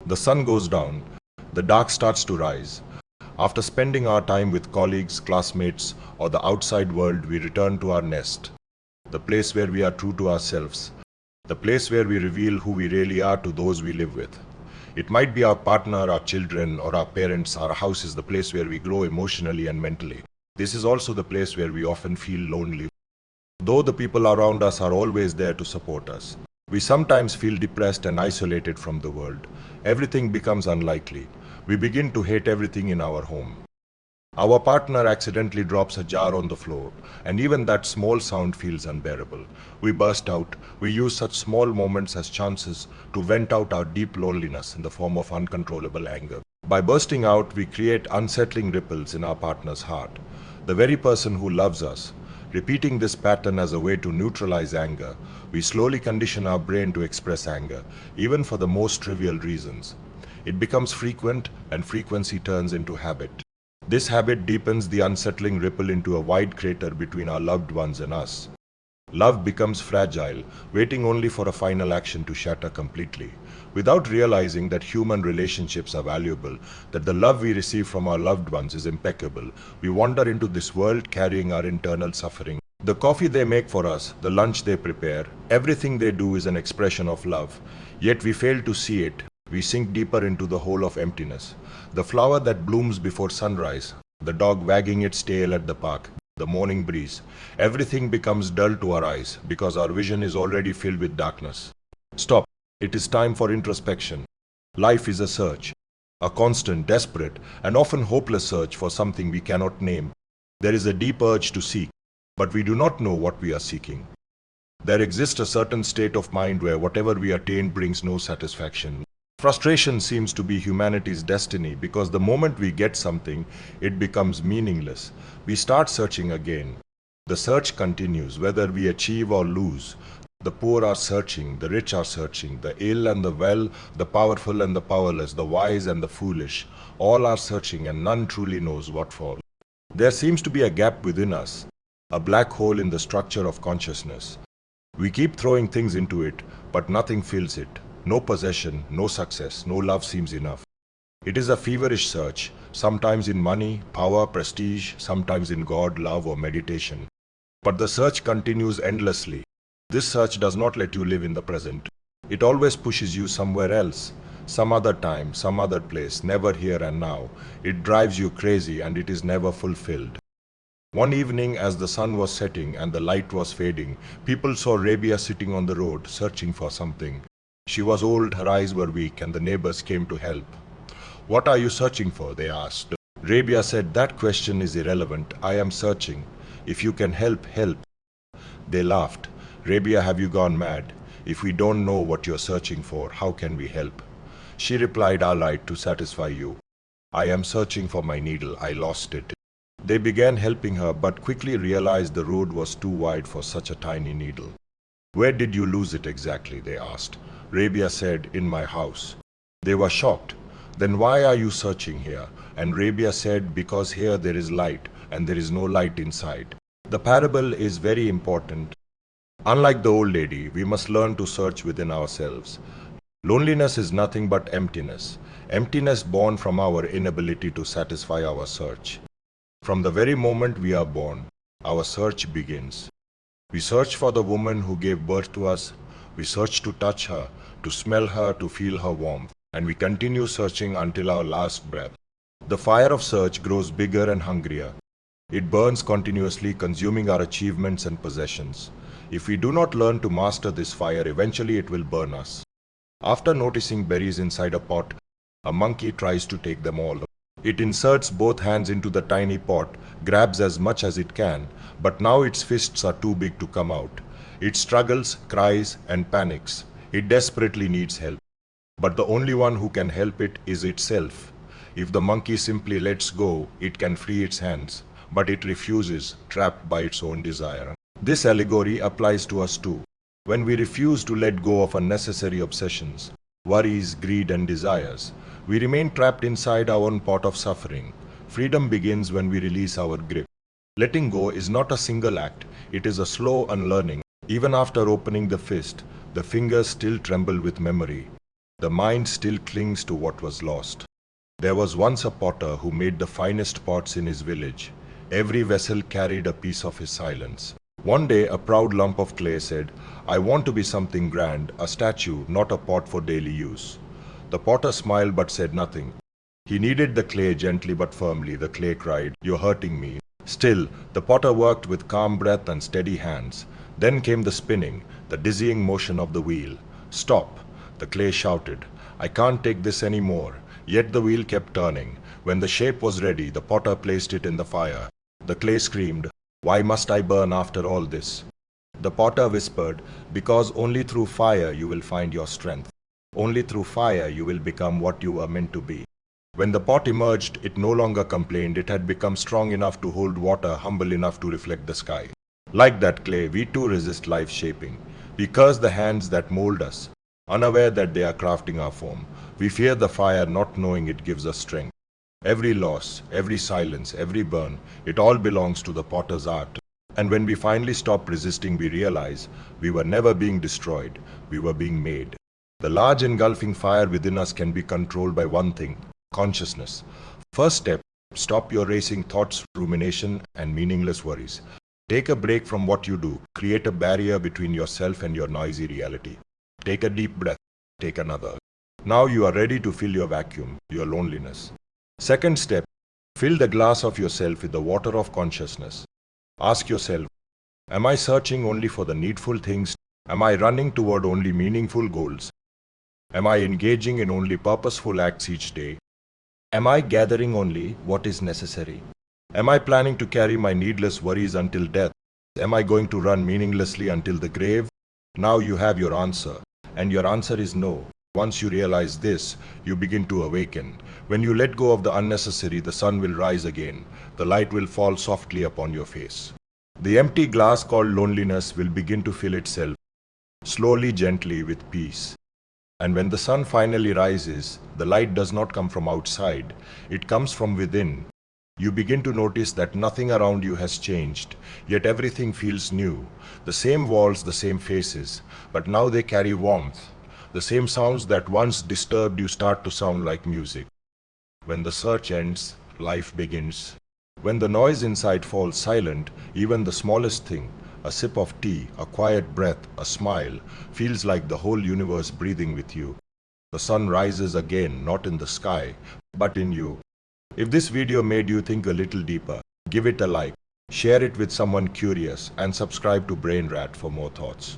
The sun goes down, the dark starts to rise. After spending our time with colleagues, classmates, or the outside world, we return to our nest, the place where we are true to ourselves, the place where we reveal who we really are to those we live with. It might be our partner, our children, or our parents. Our house is the place where we grow emotionally and mentally. This is also the place where we often feel lonely. Though the people around us are always there to support us, we sometimes feel depressed and isolated from the world. Everything becomes unlikely. We begin to hate everything in our home. Our partner accidentally drops a jar on the floor, and even that small sound feels unbearable. We burst out. We use such small moments as chances to vent out our deep loneliness in the form of uncontrollable anger. By bursting out, we create unsettling ripples in our partner's heart. The very person who loves us. Repeating this pattern as a way to neutralize anger, we slowly condition our brain to express anger, even for the most trivial reasons. It becomes frequent, and frequency turns into habit. This habit deepens the unsettling ripple into a wide crater between our loved ones and us. Love becomes fragile, waiting only for a final action to shatter completely. Without realizing that human relationships are valuable, that the love we receive from our loved ones is impeccable, we wander into this world carrying our internal suffering. The coffee they make for us, the lunch they prepare, everything they do is an expression of love. Yet we fail to see it. We sink deeper into the hole of emptiness. The flower that blooms before sunrise, the dog wagging its tail at the park, the morning breeze, everything becomes dull to our eyes because our vision is already filled with darkness. Stop. It is time for introspection. Life is a search, a constant, desperate, and often hopeless search for something we cannot name. There is a deep urge to seek, but we do not know what we are seeking. There exists a certain state of mind where whatever we attain brings no satisfaction. Frustration seems to be humanity's destiny because the moment we get something, it becomes meaningless. We start searching again. The search continues, whether we achieve or lose. The poor are searching, the rich are searching, the ill and the well, the powerful and the powerless, the wise and the foolish. All are searching and none truly knows what for. There seems to be a gap within us, a black hole in the structure of consciousness. We keep throwing things into it, but nothing fills it. No possession, no success, no love seems enough. It is a feverish search, sometimes in money, power, prestige, sometimes in God, love, or meditation. But the search continues endlessly. This search does not let you live in the present. It always pushes you somewhere else, some other time, some other place, never here and now. It drives you crazy and it is never fulfilled. One evening, as the sun was setting and the light was fading, people saw Rabia sitting on the road, searching for something. She was old, her eyes were weak, and the neighbors came to help. "What are you searching for?" they asked. Rabia said, "That question is irrelevant. I am searching. If you can help, help." They laughed. "Rabia, have you gone mad? If we don't know what you're searching for, how can we help?" She replied, "All right, to satisfy you. I am searching for my needle. I lost it." They began helping her, but quickly realized the road was too wide for such a tiny needle. "Where did you lose it exactly?" they asked. Rabia said, "In my house." They were shocked. "Then why are you searching here?" And Rabia said, "Because here there is light, and there is no light inside." The parable is very important. Unlike the old lady, we must learn to search within ourselves. Loneliness is nothing but emptiness. Emptiness born from our inability to satisfy our search. From the very moment we are born, our search begins. We search for the woman who gave birth to us. We search to touch her, to smell her, to feel her warmth. And we continue searching until our last breath. The fire of search grows bigger and hungrier. It burns continuously, consuming our achievements and possessions. If we do not learn to master this fire, eventually it will burn us. After noticing berries inside a pot, a monkey tries to take them all. It inserts both hands into the tiny pot, grabs as much as it can, but now its fists are too big to come out. It struggles, cries, and panics. It desperately needs help. But the only one who can help it is itself. If the monkey simply lets go, it can free its hands, but it refuses, trapped by its own desire. This allegory applies to us too. When we refuse to let go of unnecessary obsessions, worries, greed, and desires, we remain trapped inside our own pot of suffering. Freedom begins when we release our grip. Letting go is not a single act, it is a slow unlearning. Even after opening the fist, the fingers still tremble with memory. The mind still clings to what was lost. There was once a potter who made the finest pots in his village. Every vessel carried a piece of his silence. One day, a proud lump of clay said, "I want to be something grand, a statue, not a pot for daily use." The potter smiled but said nothing. He kneaded the clay gently but firmly. The clay cried, "You're hurting me." Still, the potter worked with calm breath and steady hands. Then came the spinning, the dizzying motion of the wheel. "Stop!" the clay shouted. "I can't take this any more." Yet the wheel kept turning. When the shape was ready, the potter placed it in the fire. The clay screamed, "Why must I burn after all this?" The potter whispered, "Because only through fire you will find your strength. Only through fire you will become what you were meant to be." When the pot emerged, it no longer complained. It had become strong enough to hold water, humble enough to reflect the sky. Like that clay, we too resist life shaping. We curse the hands that mold us, unaware that they are crafting our form. We fear the fire, not knowing it gives us strength. Every loss, every silence, every burn, it all belongs to the potter's art. And when we finally stop resisting, we realize we were never being destroyed, we were being made. The large engulfing fire within us can be controlled by one thing: consciousness. First step, stop your racing thoughts, rumination, and meaningless worries. Take a break from what you do. Create a barrier between yourself and your noisy reality. Take a deep breath. Take another. Now you are ready to fill your vacuum, your loneliness. Second step, fill the glass of yourself with the water of consciousness. Ask yourself, am I searching only for the needful things? Am I running toward only meaningful goals? Am I engaging in only purposeful acts each day? Am I gathering only what is necessary? Am I planning to carry my needless worries until death? Am I going to run meaninglessly until the grave? Now you have your answer, and your answer is no. Once you realize this, you begin to awaken. When you let go of the unnecessary, the sun will rise again. The light will fall softly upon your face. The empty glass called loneliness will begin to fill itself, slowly, gently, with peace. And when the sun finally rises, the light does not come from outside, it comes from within. You begin to notice that nothing around you has changed, yet everything feels new. The same walls, the same faces, but now they carry warmth. The same sounds that once disturbed you start to sound like music. When the search ends, life begins. When the noise inside falls silent, even the smallest thing, a sip of tea, a quiet breath, a smile, feels like the whole universe breathing with you. The sun rises again, not in the sky, but in you. If this video made you think a little deeper, give it a like, share it with someone curious, and subscribe to Brain Rat for more thoughts.